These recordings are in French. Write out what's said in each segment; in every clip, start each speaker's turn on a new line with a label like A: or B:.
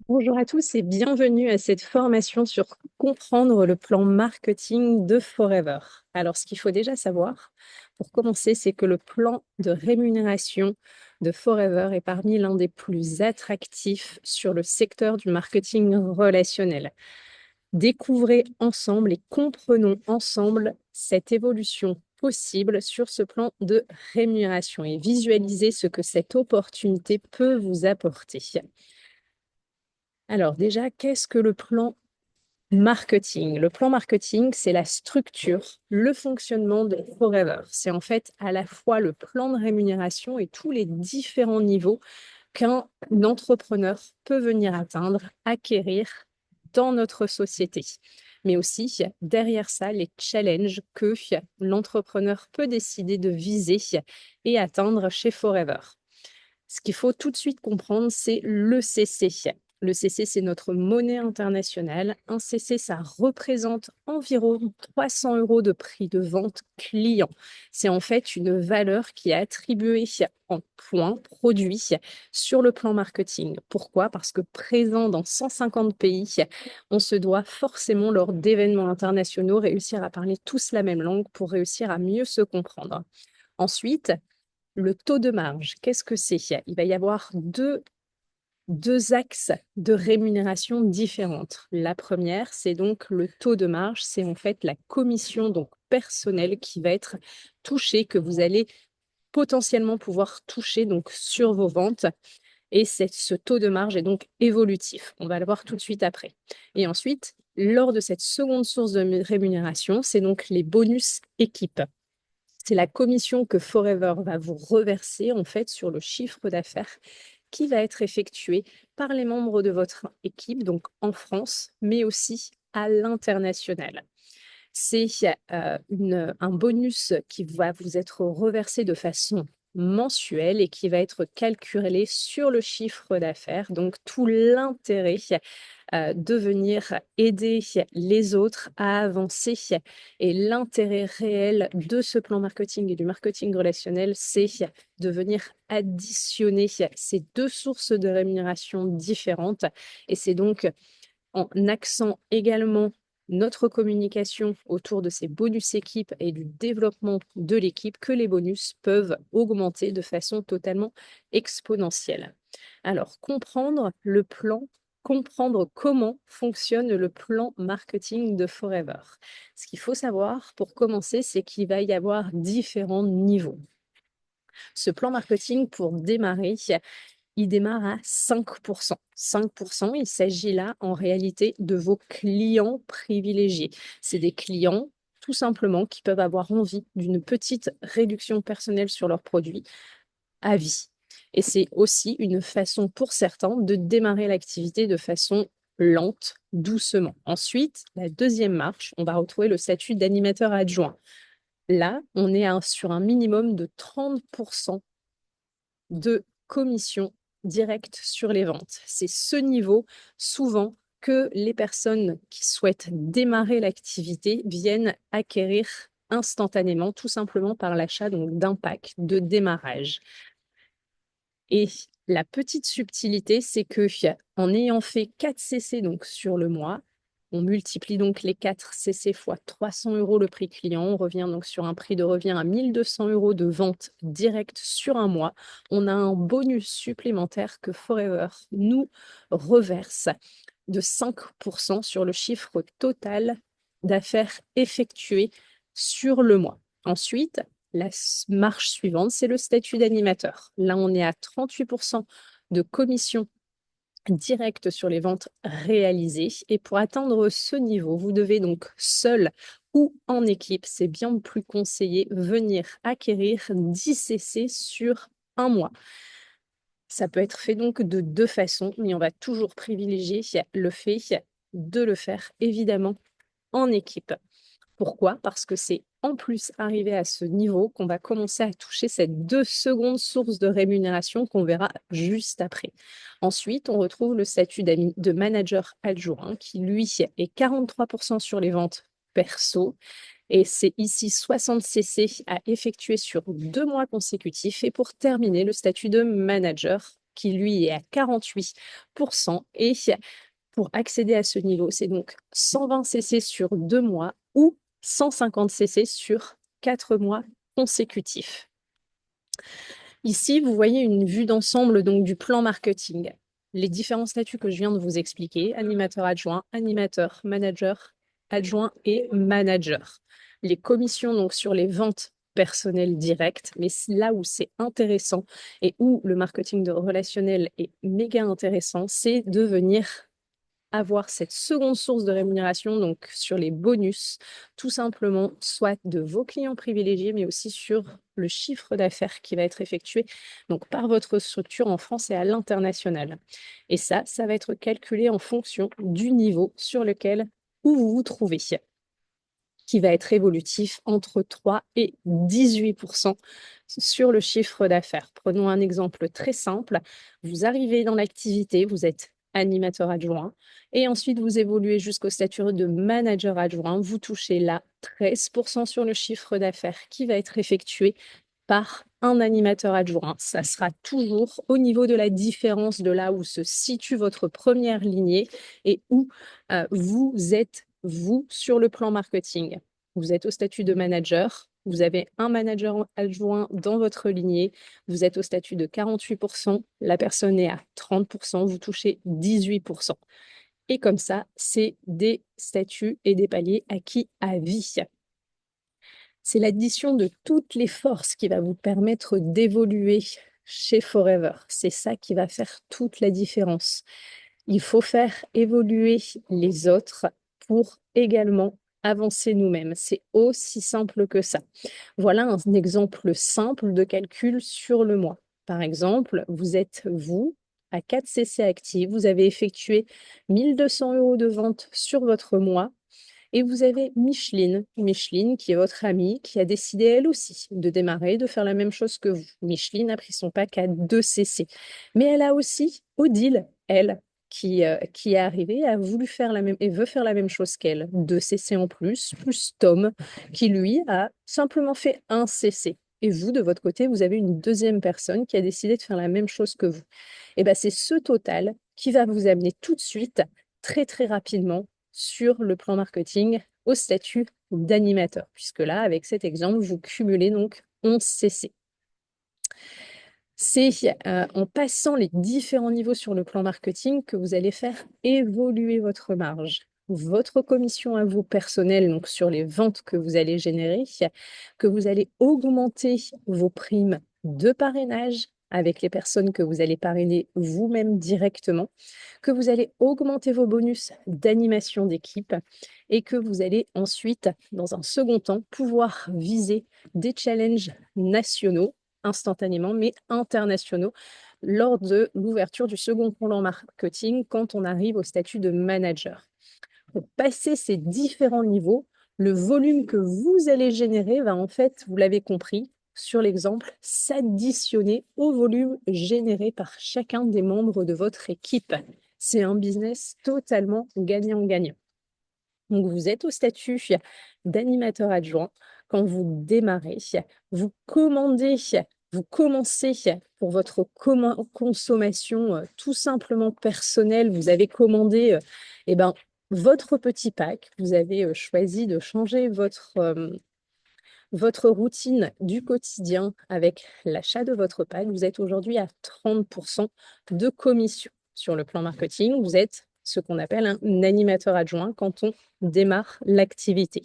A: Bonjour à tous et bienvenue à cette formation sur comprendre le plan marketing de Forever. Alors, ce qu'il faut déjà savoir, pour commencer, c'est que le plan de rémunération de Forever est parmi l'un des plus attractifs sur le secteur du marketing relationnel. Découvrez ensemble et comprenons ensemble cette évolution possible sur ce plan de rémunération et visualisez ce que cette opportunité peut vous apporter. Alors déjà, qu'est-ce que le plan marketing? Le plan marketing, c'est la structure, le fonctionnement de Forever. C'est en fait à la fois le plan de rémunération et tous les différents niveaux qu'un entrepreneur peut venir atteindre, acquérir dans notre société. Mais aussi, derrière ça, les challenges que l'entrepreneur peut décider de viser et atteindre chez Forever. Ce qu'il faut tout de suite comprendre, c'est le CC. Le CC, c'est notre monnaie internationale. Un CC, ça représente environ 300 € de prix de vente client. C'est en fait une valeur qui est attribuée en points produits sur le plan marketing. Pourquoi? Parce que présent dans 150 pays, on se doit forcément, lors d'événements internationaux, réussir à parler tous la même langue pour réussir à mieux se comprendre. Ensuite, le taux de marge, qu'est-ce que c'est? Il va y avoir deux axes de rémunération différentes. La première, c'est donc le taux de marge, c'est en fait la commission donc personnelle qui va être touchée, que vous allez potentiellement pouvoir toucher donc sur vos ventes. Et ce taux de marge est donc évolutif. On va le voir tout de suite après. Et ensuite, lors de cette seconde source de rémunération, c'est donc les bonus équipes. C'est la commission que Forever va vous reverser en fait sur le chiffre d'affaires qui va être effectué par les membres de votre équipe, donc en France, mais aussi à l'international. C'est un bonus qui va vous être reversé de façon mensuelle et qui va être calculé sur le chiffre d'affaires. Donc tout l'intérêt de venir aider les autres à avancer. Et l'intérêt réel de ce plan marketing et du marketing relationnel, c'est de venir additionner ces deux sources de rémunération différentes. Et c'est donc en axant également notre communication autour de ces bonus équipes et du développement de l'équipe que les bonus peuvent augmenter de façon totalement exponentielle. Alors, comprendre comment fonctionne le plan marketing de Forever. Ce qu'il faut savoir pour commencer, c'est qu'il va y avoir différents niveaux. Ce plan marketing, pour démarrer, il démarre à 5%. 5%, il s'agit là en réalité de vos clients privilégiés. C'est des clients tout simplement qui peuvent avoir envie d'une petite réduction personnelle sur leurs produits à vie. Et c'est aussi une façon pour certains de démarrer l'activité de façon lente, doucement. Ensuite, la deuxième marche, on va retrouver le statut d'animateur adjoint. Là, on est sur un minimum de 30% de commission directe sur les ventes. C'est ce niveau, souvent, que les personnes qui souhaitent démarrer l'activité viennent acquérir instantanément, tout simplement par l'achat d'un pack de démarrage. Et la petite subtilité, c'est que en ayant fait 4 CC donc sur le mois, on multiplie donc les 4 CC fois 300 € le prix client. On revient donc sur un prix de revient à 1200 € de vente directe sur un mois. On a un bonus supplémentaire que Forever nous reverse de 5% sur le chiffre total d'affaires effectuées sur le mois. Ensuite, la marche suivante, c'est le statut d'animateur. Là, on est à 38% de commission directe sur les ventes réalisées. Et pour atteindre ce niveau, vous devez donc seul ou en équipe, c'est bien plus conseillé, venir acquérir 10 CC sur un mois. Ça peut être fait donc de deux façons, mais on va toujours privilégier le fait de le faire évidemment en équipe. Pourquoi? Parce que c'est en plus arrivé à ce niveau qu'on va commencer à toucher cette deux secondes source de rémunération qu'on verra juste après. Ensuite, on retrouve le statut de manager adjoint qui, lui, est 43% sur les ventes perso. Et c'est ici 60 CC à effectuer sur 2 mois consécutifs. Et pour terminer, le statut de manager qui lui est à 48%. Et pour accéder à ce niveau, c'est donc 120 cc sur 2 mois ou 150 cc sur 4 mois consécutifs. Ici, vous voyez une vue d'ensemble donc du plan marketing. Les différents statuts que je viens de vous expliquer, animateur adjoint, animateur, manager, adjoint et manager. Les commissions donc sur les ventes personnelles directes, mais là où c'est intéressant et où le marketing de relationnel est méga intéressant, c'est de venir avoir cette seconde source de rémunération, donc sur les bonus, tout simplement, soit de vos clients privilégiés, mais aussi sur le chiffre d'affaires qui va être effectué donc par votre structure en France et à l'international. Et ça va être calculé en fonction du niveau sur lequel où vous vous trouvez, qui va être évolutif entre 3 et 18% sur le chiffre d'affaires. Prenons un exemple très simple. Vous arrivez dans l'activité, vous êtes animateur adjoint, et ensuite vous évoluez jusqu'au statut de manager adjoint. Vous touchez là 13% sur le chiffre d'affaires qui va être effectué par un animateur adjoint. Ça sera toujours au niveau de la différence de là où se situe votre première lignée et où vous êtes, vous, sur le plan marketing. Vous êtes au statut de manager, vous avez un manager adjoint dans votre lignée, vous êtes au statut de 48%, la personne est à 30%, vous touchez 18%. Et comme ça, c'est des statuts et des paliers acquis à vie. C'est l'addition de toutes les forces qui va vous permettre d'évoluer chez Forever. C'est ça qui va faire toute la différence. Il faut faire évoluer les autres pour également avancer nous-mêmes. C'est aussi simple que ça. Voilà un exemple simple de calcul sur le mois. Par exemple, vous êtes vous à 4 CC actifs, vous avez effectué 1200 € de vente sur votre mois. Et vous avez Micheline qui est votre amie, qui a décidé elle aussi de démarrer, de faire la même chose que vous. Micheline a pris son pack à 2 CC. Mais elle a aussi Odile, elle, qui est arrivée, a voulu faire la même et veut faire la même chose qu'elle. 2 CC en plus Tom, qui lui a simplement fait 1 CC. Et vous, de votre côté, vous avez une deuxième personne qui a décidé de faire la même chose que vous. Et bien, c'est ce total qui va vous amener tout de suite, très très rapidement, sur le plan marketing au statut d'animateur, puisque là, avec cet exemple, vous cumulez donc 11 CC. C'est en passant les différents niveaux sur le plan marketing que vous allez faire évoluer votre marge, votre commission à vous personnelle, donc sur les ventes que vous allez générer, que vous allez augmenter vos primes de parrainage avec les personnes que vous allez parrainer vous-même directement, que vous allez augmenter vos bonus d'animation d'équipe et que vous allez ensuite, dans un second temps, pouvoir viser des challenges nationaux instantanément, mais internationaux, lors de l'ouverture du second plan marketing quand on arrive au statut de manager. Pour passer ces différents niveaux, le volume que vous allez générer va en fait, vous l'avez compris, sur l'exemple, s'additionner au volume généré par chacun des membres de votre équipe. C'est un business totalement gagnant-gagnant. Donc, vous êtes au statut d'animateur adjoint. Quand vous démarrez, vous commencez pour votre consommation tout simplement personnelle. Vous avez commandé votre petit pack. Vous avez choisi de changer votre routine du quotidien avec l'achat de votre pack. Vous êtes aujourd'hui à 30% de commission. Sur le plan marketing, vous êtes ce qu'on appelle un animateur adjoint quand on démarre l'activité.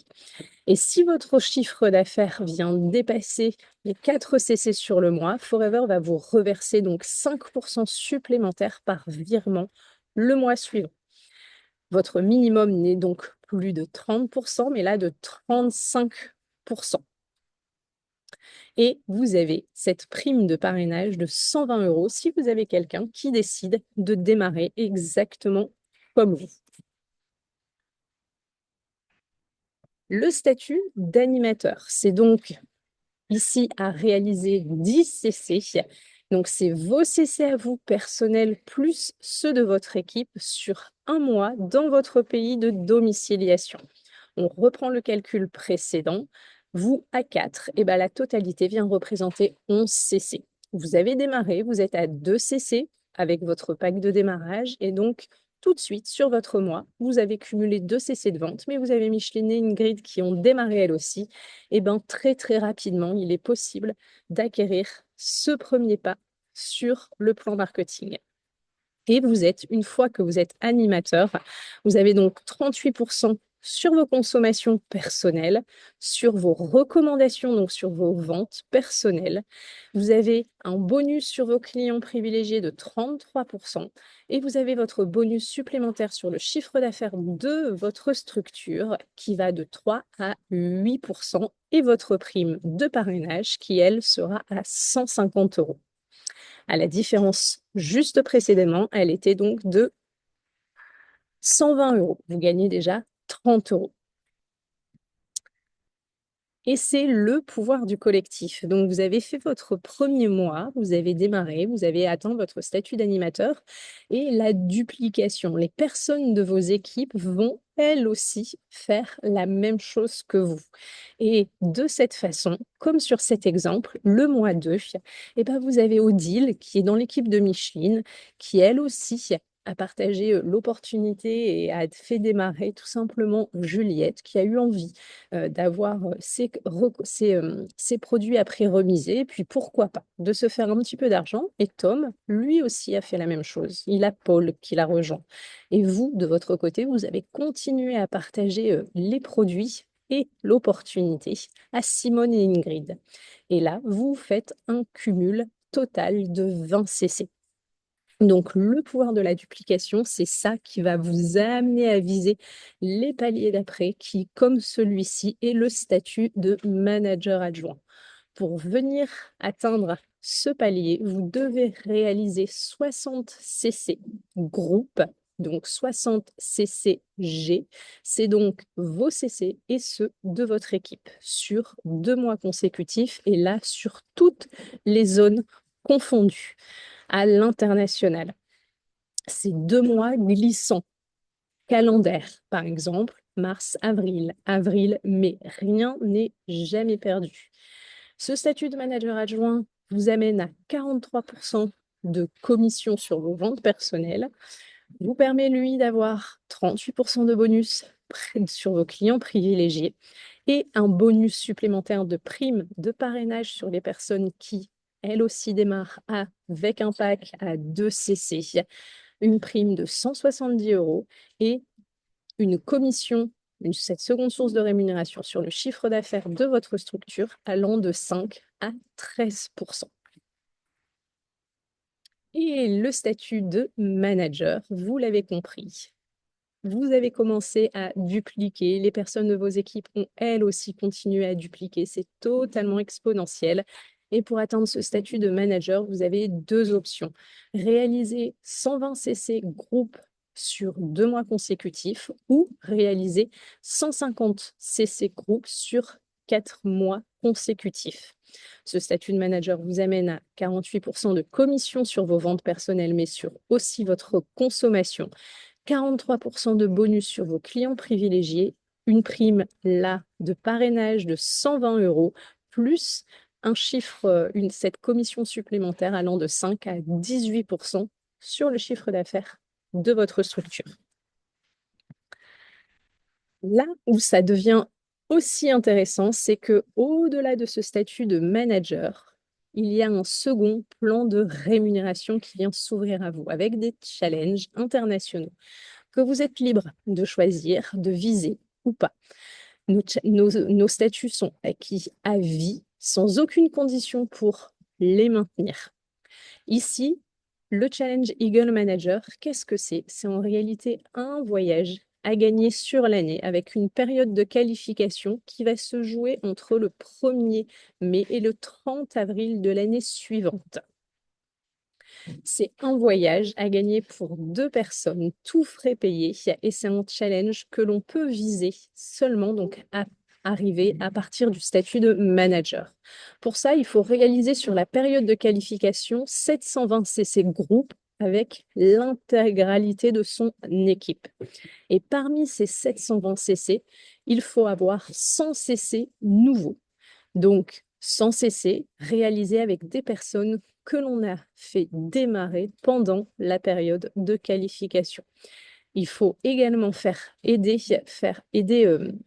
A: Et si votre chiffre d'affaires vient dépasser les 4 CC sur le mois, Forever va vous reverser donc 5% supplémentaires par virement le mois suivant. Votre minimum n'est donc plus de 30%, mais là de 35%. Et vous avez cette prime de parrainage de 120 € si vous avez quelqu'un qui décide de démarrer exactement comme vous. Le statut d'animateur, c'est donc ici à réaliser 10 CC. Donc, c'est vos CC à vous personnels plus ceux de votre équipe sur un mois dans votre pays de domiciliation. On reprend le calcul précédent. Vous, à 4, et la totalité vient représenter 11 CC. Vous avez démarré, vous êtes à 2 CC avec votre pack de démarrage et donc tout de suite sur votre mois, vous avez cumulé 2 CC de vente, mais vous avez Micheline et Ingrid qui ont démarré elles aussi. Et bien très très rapidement, il est possible d'acquérir ce premier pas sur le plan marketing. Et une fois que vous êtes animateur, vous avez donc 38% sur vos consommations personnelles, sur vos recommandations, donc sur vos ventes personnelles. Vous avez un bonus sur vos clients privilégiés de 33% et vous avez votre bonus supplémentaire sur le chiffre d'affaires de votre structure qui va de 3 à 8% et votre prime de parrainage qui, elle, sera à 150 euros. À la différence juste précédemment, elle était donc de 120 euros. Vous gagnez déjà 30 euros. Et c'est le pouvoir du collectif. Donc, vous avez fait votre premier mois, vous avez démarré, vous avez atteint votre statut d'animateur et la duplication. Les personnes de vos équipes vont elles aussi faire la même chose que vous. Et de cette façon, comme sur cet exemple, le mois 2, eh ben vous avez Odile qui est dans l'équipe de Micheline, qui elle aussi a partagé l'opportunité et a fait démarrer tout simplement Juliette, qui a eu envie d'avoir ses produits à prix remisé, puis pourquoi pas, de se faire un petit peu d'argent. Et Tom, lui aussi, a fait la même chose. Il a Paul qui l'a rejoint. Et vous, de votre côté, vous avez continué à partager les produits et l'opportunité à Simone et Ingrid. Et là, vous faites un cumul total de 20 CC. Donc, le pouvoir de la duplication, c'est ça qui va vous amener à viser les paliers d'après, qui, comme celui-ci, est le statut de manager adjoint. Pour venir atteindre ce palier, vous devez réaliser 60 CC groupe, donc 60 CCG. C'est donc vos CC et ceux de votre équipe sur 2 mois consécutifs et là, sur toutes les zones confondues à l'international. C'est 2 mois glissants, calendaire, par exemple, mars, avril, avril, mai. Rien n'est jamais perdu. Ce statut de manager adjoint vous amène à 43% de commission sur vos ventes personnelles, vous permet, lui, d'avoir 38% de bonus sur vos clients privilégiés et un bonus supplémentaire de prime de parrainage sur les personnes qui, elles aussi, démarrent avec un pack à 2 CC, une prime de 170 euros et une commission, cette seconde source de rémunération sur le chiffre d'affaires de votre structure allant de 5 à 13%. Et le statut de manager, vous l'avez compris. Vous avez commencé à dupliquer, les personnes de vos équipes ont elles aussi continué à dupliquer, c'est totalement exponentiel. Et pour atteindre ce statut de manager, vous avez 2 options. Réaliser 120 CC groupe sur 2 mois consécutifs ou réaliser 150 CC groupe sur 4 mois consécutifs. Ce statut de manager vous amène à 48% de commission sur vos ventes personnelles, mais sur aussi votre consommation. 43% de bonus sur vos clients privilégiés, une prime là de parrainage de 120 euros, plus un chiffre, cette commission supplémentaire allant de 5 à 18% sur le chiffre d'affaires de votre structure. Là où ça devient aussi intéressant, c'est que au-delà de ce statut de manager, il y a un second plan de rémunération qui vient s'ouvrir à vous avec des challenges internationaux que vous êtes libre de choisir, de viser ou pas. Nos statuts sont acquis à vie, sans aucune condition pour les maintenir. Ici, le Challenge Eagle Manager, qu'est-ce que c'est? C'est en réalité un voyage à gagner sur l'année avec une période de qualification qui va se jouer entre le 1er mai et le 30 avril de l'année suivante. C'est un voyage à gagner pour 2 personnes, tout frais payés, et c'est un challenge que l'on peut viser seulement donc à arriver à partir du statut de manager. Pour ça, il faut réaliser sur la période de qualification 720 CC groupe avec l'intégralité de son équipe. Et parmi ces 720 CC, il faut avoir 100 CC nouveaux. Donc, 100 CC réalisés avec des personnes que l'on a fait démarrer pendant la période de qualification. Il faut également faire aider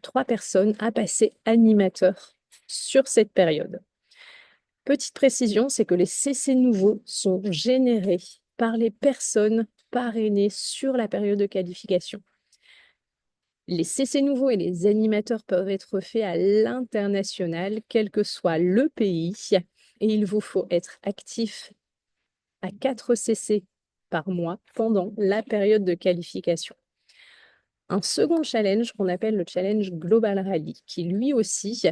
A: 3 personnes à passer animateur sur cette période. Petite précision, c'est que les CC nouveaux sont générés par les personnes parrainées sur la période de qualification. Les CC nouveaux et les animateurs peuvent être faits à l'international, quel que soit le pays, et il vous faut être actif à 4 CC par mois pendant la période de qualification. Un second challenge qu'on appelle le challenge Global Rally, qui lui aussi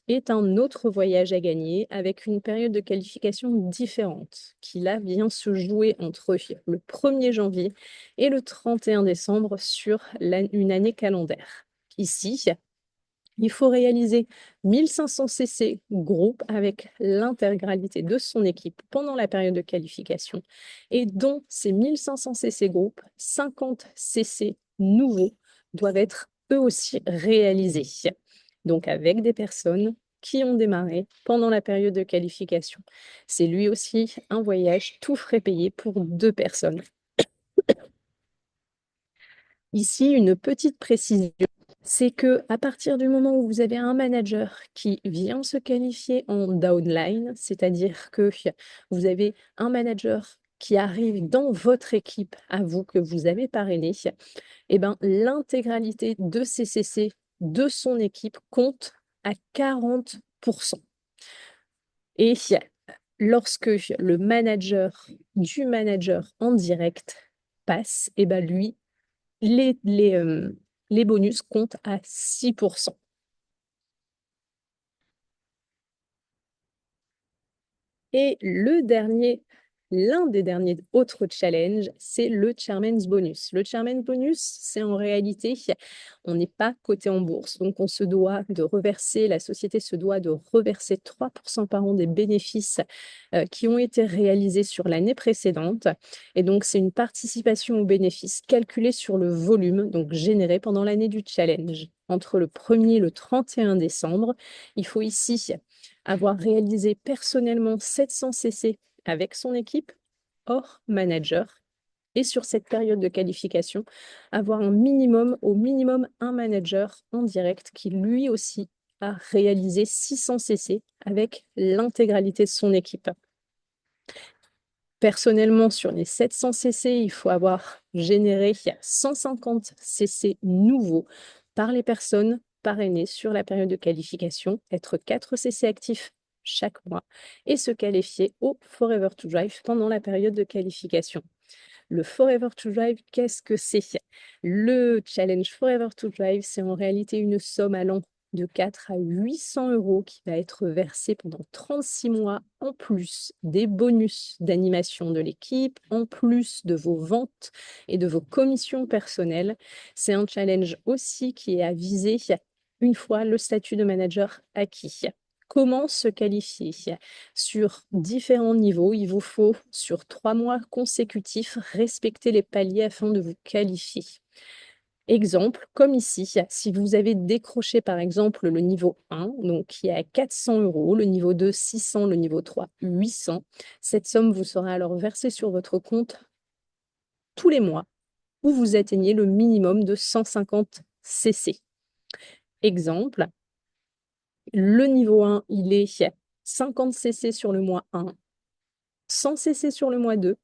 A: est un autre voyage à gagner avec une période de qualification différente, qui là vient se jouer entre le 1er janvier et le 31 décembre sur une année calendaire. Ici, il faut réaliser 1500 CC groupe avec l'intégralité de son équipe pendant la période de qualification et dont ces 1500 CC groupe, 50 CC nouveaux doivent être eux aussi réalisés. Donc avec des personnes qui ont démarré pendant la période de qualification. C'est lui aussi un voyage tout frais payé pour 2 personnes. Ici, une petite précision, c'est que à partir du moment où vous avez un manager qui vient se qualifier en downline, c'est-à-dire que vous avez un manager qui arrive dans votre équipe à vous que vous avez parrainé, eh ben, l'intégralité de ces CC de son équipe compte à 40%. Et lorsque le manager du manager en direct passe, eh ben lui, les bonus comptent à 6%. Et l'un des derniers autres challenges, c'est le Chairman's Bonus. Le Chairman's Bonus, c'est en réalité, on n'est pas coté en bourse, donc la société se doit de reverser 3% par an des bénéfices qui ont été réalisés sur l'année précédente. Et donc, c'est une participation aux bénéfices calculée sur le volume, donc généré pendant l'année du challenge. Entre le 1er et le 31 décembre, il faut ici avoir réalisé personnellement 700 CC avec son équipe, hors manager, et sur cette période de qualification, avoir au minimum un manager en direct qui lui aussi a réalisé 600 CC avec l'intégralité de son équipe. Personnellement, sur les 700 CC, il faut avoir généré 150 CC nouveaux par les personnes parrainées sur la période de qualification, être 4 CC actifs chaque mois et se qualifier au Forever to Drive pendant la période de qualification. Le Forever to Drive, qu'est-ce que c'est? Le challenge Forever to Drive, c'est en réalité une somme allant de 4 à 800 € qui va être versée pendant 36 mois, en plus des bonus d'animation de l'équipe, en plus de vos ventes et de vos commissions personnelles. C'est un challenge aussi qui est à viser une fois le statut de manager acquis. Comment se qualifier? Sur différents niveaux, il vous faut, sur 3 mois consécutifs, respecter les paliers afin de vous qualifier. Exemple, comme ici, si vous avez décroché par exemple le niveau 1, donc qui est à 400 €, le niveau 2, 600, le niveau 3, 800, cette somme vous sera alors versée sur votre compte tous les mois où vous atteignez le minimum de 150 CC. Exemple, le niveau 1, il est 50 CC sur le mois 1, 100 CC sur le mois 2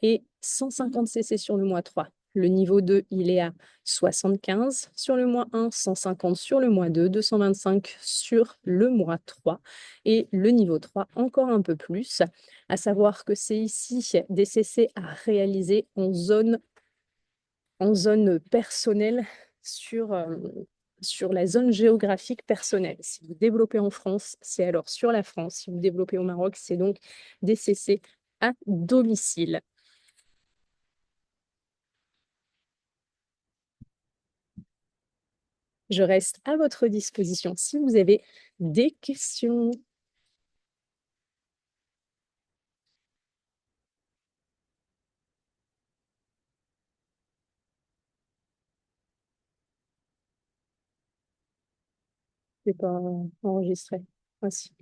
A: et 150 CC sur le mois 3. Le niveau 2, il est à 75 sur le mois 1, 150 sur le mois 2, 225 sur le mois 3. Et le niveau 3, encore un peu plus, à savoir que c'est ici des CC à réaliser en zone personnelle sur la zone géographique personnelle. Si vous développez en France, c'est alors sur la France. Si vous développez au Maroc, c'est donc des CC à domicile. Je reste à votre disposition si vous avez des questions. C'est pas enregistré. Voici.